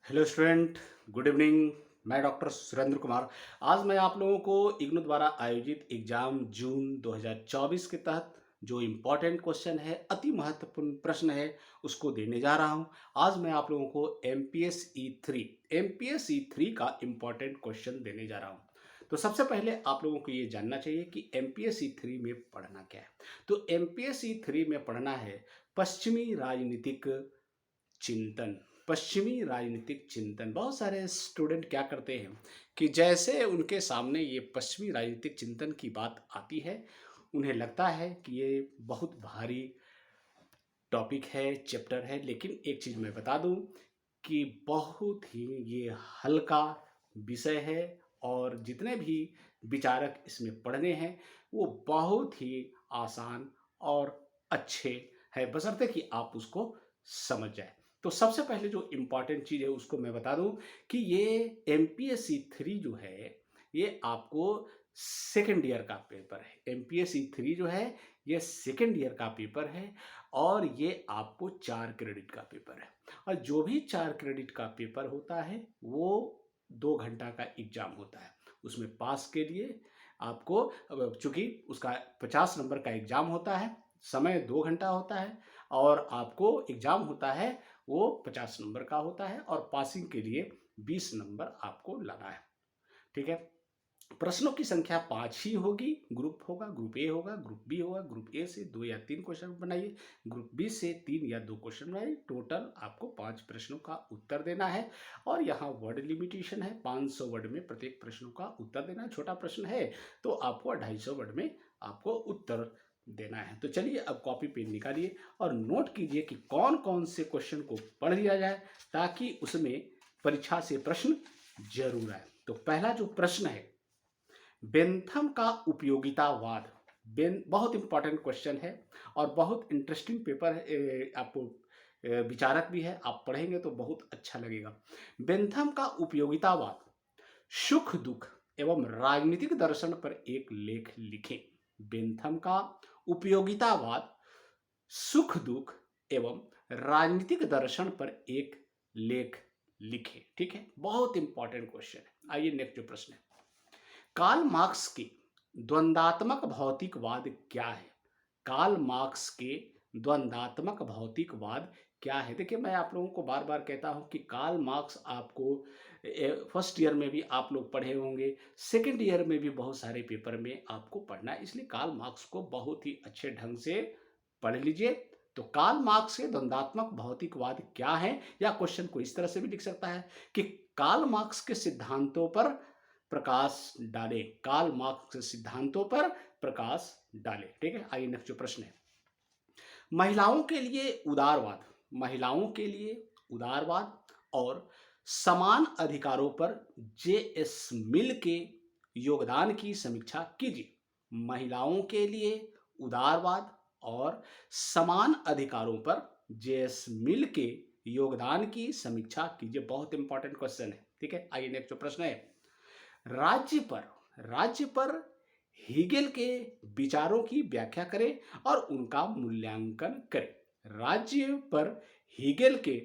Hello student, good evening. मैं doctor Surendra Kumar. आज मैं आप लोगों को इग्नू द्वारा आयोजित एग्जाम जून 2024 के तहत जो इम्पोर्टेंट क्वेश्चन है, अति महत्वपूर्ण प्रश्न है, उसको देने जा रहा हूं। आज मैं आप लोगों को एमपीएस ई 3 का इम्पोर्टेंट क्वेश्चन देने जा रहा हूं। तो सबसे पहले आप लोगों को ये जानना चाहिए कि एमपीएस ई 3 में पढ़ना क्या है। तो एमपीएस ई 3 में पढ़ना है पश्चिमी राजनीतिक चिंतन। पश्चिमी राजनीतिक चिंतन। बहुत सारे स्टूडेंट क्या करते हैं कि जैसे उनके सामने ये पश्चिमी राजनीतिक चिंतन की बात आती है, उन्हें लगता है कि ये बहुत भारी टॉपिक है, चैप्टर है। लेकिन एक चीज़ मैं बता दूं कि बहुत ही ये हल्का विषय है और जितने भी विचारक इसमें पढ़ने हैं वो बहुत ही आसान और अच्छे हैं, बशर्ते कि आप उसको समझ जाए। तो सबसे पहले जो इम्पोर्टेंट चीज़ है उसको मैं बता दूं कि ये एमपीएस ई 3 जो है ये आपको सेकेंड ईयर का पेपर है। एमपीएस ई 3 जो है ये सेकेंड ईयर का पेपर है और ये आपको 4 क्रेडिट का पेपर है। और जो भी 4 क्रेडिट का पेपर होता है वो 2 घंटा का एग्जाम होता है। उसमें पास के लिए आपको चूंकि उसका 50 नंबर का एग्जाम होता है, समय 2 घंटा होता है और आपको एग्जाम होता है वो 50 नंबर का होता है और पासिंग के लिए 20 नंबर आपको लाना है। ठीक है। प्रश्नों की संख्या 5 ही होगी। ग्रुप होगा, ग्रुप ए होगा, ग्रुप बी होगा। ग्रुप ए से 2 या 3 क्वेश्चन बनाइए, ग्रुप बी से 3 या 2 क्वेश्चन बनाइए। टोटल आपको 5 प्रश्नों का उत्तर देना है और यहाँ वर्ड लिमिटेशन है, 500 वर्ड में प्रत्येक प्रश्नों का उत्तर देना है। छोटा प्रश्न है तो आपको 250 वर्ड में आपको उत्तर देना है। तो चलिए अब कॉपी पेन निकालिए और नोट कीजिए कि कौन कौन से क्वेश्चन को पढ़ लिया जाए ताकि उसमें परीक्षा से प्रश्न जरूर आए। तो पहला जो प्रश्न है, बेंथम का उपयोगितावाद। बहुत इंपॉर्टेंट क्वेश्चन है और बहुत इंटरेस्टिंग पेपर है। आपको विचारक भी है, आप पढ़ेंगे तो बहुत अच्छा लगेगा। बेंथम का उपयोगितावाद, सुख दुख एवं राजनीतिक दर्शन पर एक लेख लिखें। बेंथम का उपयोगितावाद, सुख दुख एवं राजनीतिक दर्शन पर एक लेख लिखें। ठीक है, बहुत इंपॉर्टेंट क्वेश्चन है। आइए नेक्स्ट जो प्रश्न है, कार्ल मार्क्स के द्वंद्वात्मक भौतिकवाद क्या है। कार्ल मार्क्स के द्वंद्वात्मक भौतिकवाद क्या है। देखिए, मैं आप लोगों को बार बार कहता हूं कि कार्ल मार्क्स आपको फर्स्ट ईयर में भी आप लोग पढ़े होंगे, सेकंड ईयर में भी बहुत सारे पेपर में आपको पढ़ना है, इसलिए कार्ल मार्क्स को बहुत ही अच्छे ढंग से पढ़ लीजिए। तो कार्ल मार्क्स के द्वंद्वात्मक भौतिकवाद क्या है, या क्वेश्चन को इस तरह से भी लिख सकता है कि कार्ल मार्क्स के सिद्धांतों पर प्रकाश डाले। कार्ल मार्क्स के सिद्धांतों पर प्रकाश डाले। ठीक है, आइए नेक्स्ट जो प्रश्न है, महिलाओं के लिए उदारवाद। महिलाओं के लिए उदारवाद और समान अधिकारों पर जे.एस. मिल के योगदान की समीक्षा कीजिए। महिलाओं के लिए उदारवाद और समान अधिकारों पर जे.एस. मिल के योगदान की समीक्षा कीजिए। बहुत इंपॉर्टेंट क्वेश्चन है। ठीक है, आइए नेक्स्ट जो प्रश्न है, राज्य पर हीगेल के विचारों की व्याख्या करें और उनका मूल्यांकन करें। राज्य पर हीगेल के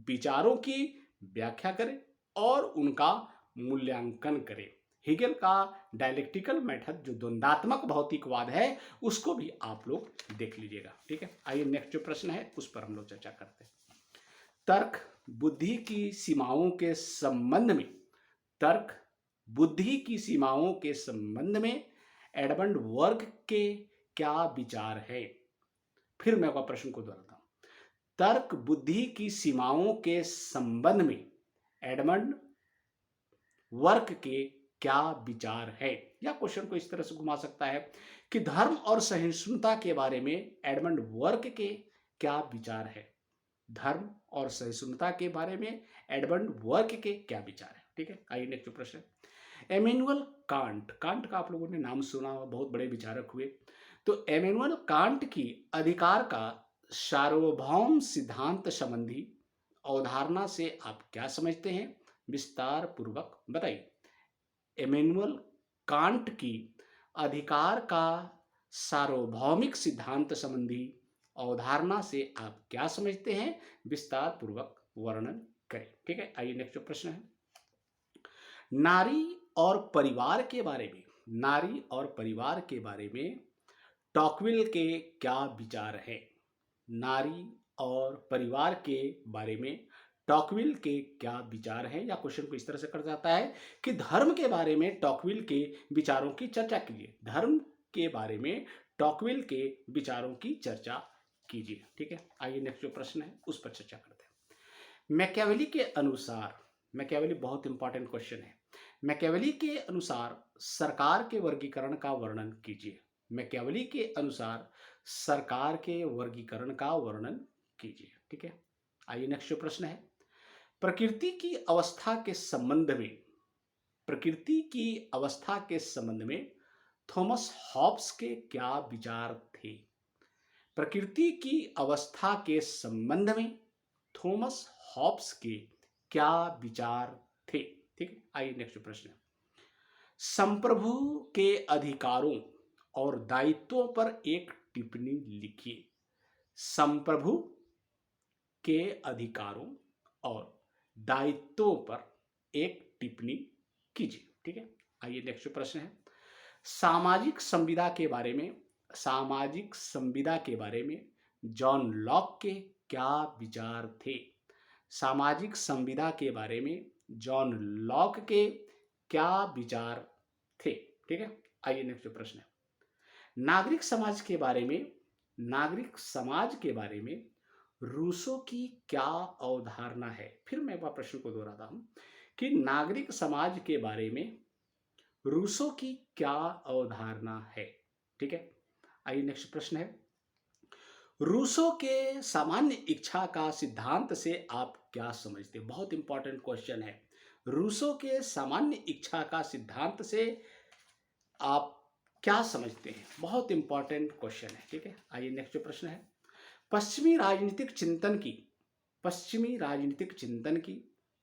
विचारों की व्याख्या करें और उनका मूल्यांकन करें। हीगेल का डायलेक्टिकल मेथड जो द्वंद्वात्मक भौतिकवाद है उसको भी आप लोग देख लीजिएगा। ठीक है, आइए नेक्स्ट जो प्रश्न है उस पर हम लोग चर्चा करते हैं। तर्क बुद्धि की सीमाओं के संबंध में, तर्क बुद्धि की सीमाओं के संबंध में एडमंड वर्ग के क्या विचार है। फिर मैं आपका प्रश्न को दोहराता हूं, तर्क बुद्धि की सीमाओं के संबंध में एडमंड वर्ग के क्या विचार है। या क्वेश्चन को इस तरह से घुमा सकता है कि धर्म और सहिष्णुता के बारे में एडमंड वर्ग के क्या विचार है। धर्म और सहिष्णुता के बारे में एडमंड वर्ग के क्या विचार है। ठीक है, आइए नेक्स्ट प्रश्न, एमेनुअल कांट। कांट का आप लोगों ने नाम सुना होगा, बहुत बड़े विचारक हुए। तो एमेनुअल कांट की अधिकार का सार्वभौम सिद्धांत संबंधी अवधारणा से आप क्या समझते हैं, विस्तार पूर्वक बताइए। एमेनुअल कांट की अधिकार का सार्वभौमिक सिद्धांत संबंधी अवधारणा से आप क्या समझते हैं, विस्तार पूर्वक वर्णन करें। ठीक है, आइए नेक्स्ट जो प्रश्न है, नारी और परिवार के बारे में, नारी और परिवार के बारे में टॉकविल के क्या विचार हैं? नारी और परिवार के बारे में टॉकविल के क्या विचार हैं, या क्वेश्चन को इस तरह से कर जाता है कि धर्म के बारे में टॉकविल के विचारों की चर्चा कीजिए। धर्म के बारे में टॉकविल के विचारों की चर्चा कीजिए। ठीक है, आइए नेक्स्ट जो प्रश्न है उस पर चर्चा करते हैं। मैकियावेली के अनुसार, मैकियावेली बहुत इंपॉर्टेंट क्वेश्चन है, मैकियावेली के अनुसार सरकार के वर्गीकरण का वर्णन कीजिए। मैकियावेली के अनुसार सरकार के वर्गीकरण का वर्णन कीजिए। ठीक है, आइए नेक्स्ट जो प्रश्न है, प्रकृति की अवस्था के संबंध में, प्रकृति की अवस्था के संबंध में थॉमस हॉब्स के क्या विचार थे? प्रकृति की अवस्था के संबंध में थॉमस हॉब्स के क्या विचार थे? ठीक है, आइए नेक्स्ट प्रश्न, संप्रभु के अधिकारों और दायित्वों पर एक टिप्पणी लिखिए। संप्रभु के अधिकारों और दायित्वों पर एक टिप्पणी कीजिए। ठीक है, आइए नेक्स्ट प्रश्न है, सामाजिक संविदा के बारे में, सामाजिक संविदा के बारे में जॉन लॉक के क्या विचार थे? सामाजिक संविदा के बारे में जॉन लॉक के क्या विचार थे? ठीक है, आइए नेक्स्ट प्रश्न है, नागरिक समाज के बारे में, नागरिक समाज के बारे में रूसो की क्या अवधारणा है? फिर मैं वह प्रश्न को दोहराता हूं कि नागरिक समाज के बारे में रूसो की क्या अवधारणा है? ठीक है, आइए नेक्स्ट प्रश्न है, रूसो के सामान्य इच्छा का सिद्धांत से आप क्या समझते हैं? बहुत इंपॉर्टेंट क्वेश्चन है, रूसो के सामान्य इच्छा का सिद्धांत से आप क्या समझते हैं? बहुत इंपॉर्टेंट क्वेश्चन है। ठीक है, आइए नेक्स्ट जो प्रश्न है, पश्चिमी राजनीतिक चिंतन की, पश्चिमी राजनीतिक चिंतन की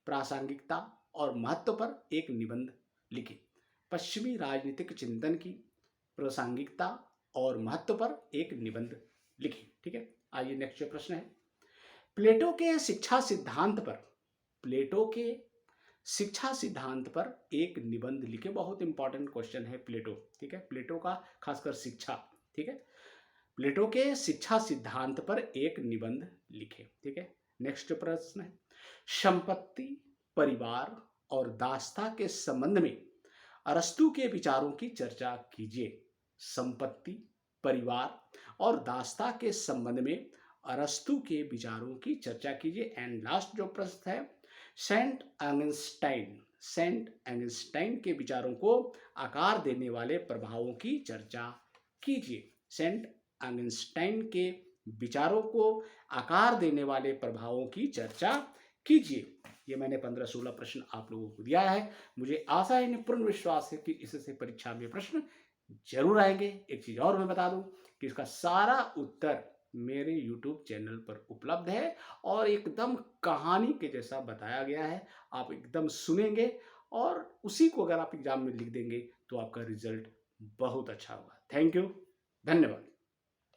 प्रासंगिकता और महत्व पर एक निबंध लिखें। पश्चिमी राजनीतिक चिंतन की प्रासंगिकता और महत्व पर एक निबंध लिखें। ठीक है, आइए नेक्स्ट जो प्रश्न है, प्लेटो के शिक्षा सिद्धांत पर, प्लेटो के शिक्षा सिद्धांत पर एक निबंध लिखे। बहुत इंपॉर्टेंट क्वेश्चन है प्लेटो। ठीक है, प्लेटो का खासकर शिक्षा। ठीक है, प्लेटो के शिक्षा सिद्धांत पर एक निबंध लिखे। ठीक है, नेक्स्ट प्रश्न है, संपत्ति, परिवार और दास्ता के संबंध में अरस्तु के विचारों की चर्चा कीजिए। संपत्ति, परिवार और दास्ता के संबंध में अरस्तु के विचारों की चर्चा कीजिए। एंड लास्ट जो प्रश्न है, सेंट एंगस्टाइन, सेंट एंगस्टाइन के विचारों को आकार देने वाले प्रभावों की चर्चा कीजिए। सेंट एंगस्टाइन के विचारों को आकार देने वाले प्रभावों की चर्चा कीजिए। ये मैंने 15-16 प्रश्न आप लोगों को दिया है। मुझे आशा है, पूर्ण विश्वास है कि इससे परीक्षा में प्रश्न जरूर आएंगे। एक चीज और मैं बता दूं कि इसका सारा उत्तर मेरे YouTube चैनल पर उपलब्ध है और एकदम कहानी के जैसा बताया गया है। आप एकदम सुनेंगे और उसी को अगर आप एग्जाम में लिख देंगे तो आपका रिजल्ट बहुत अच्छा होगा। थैंक यू, धन्यवाद।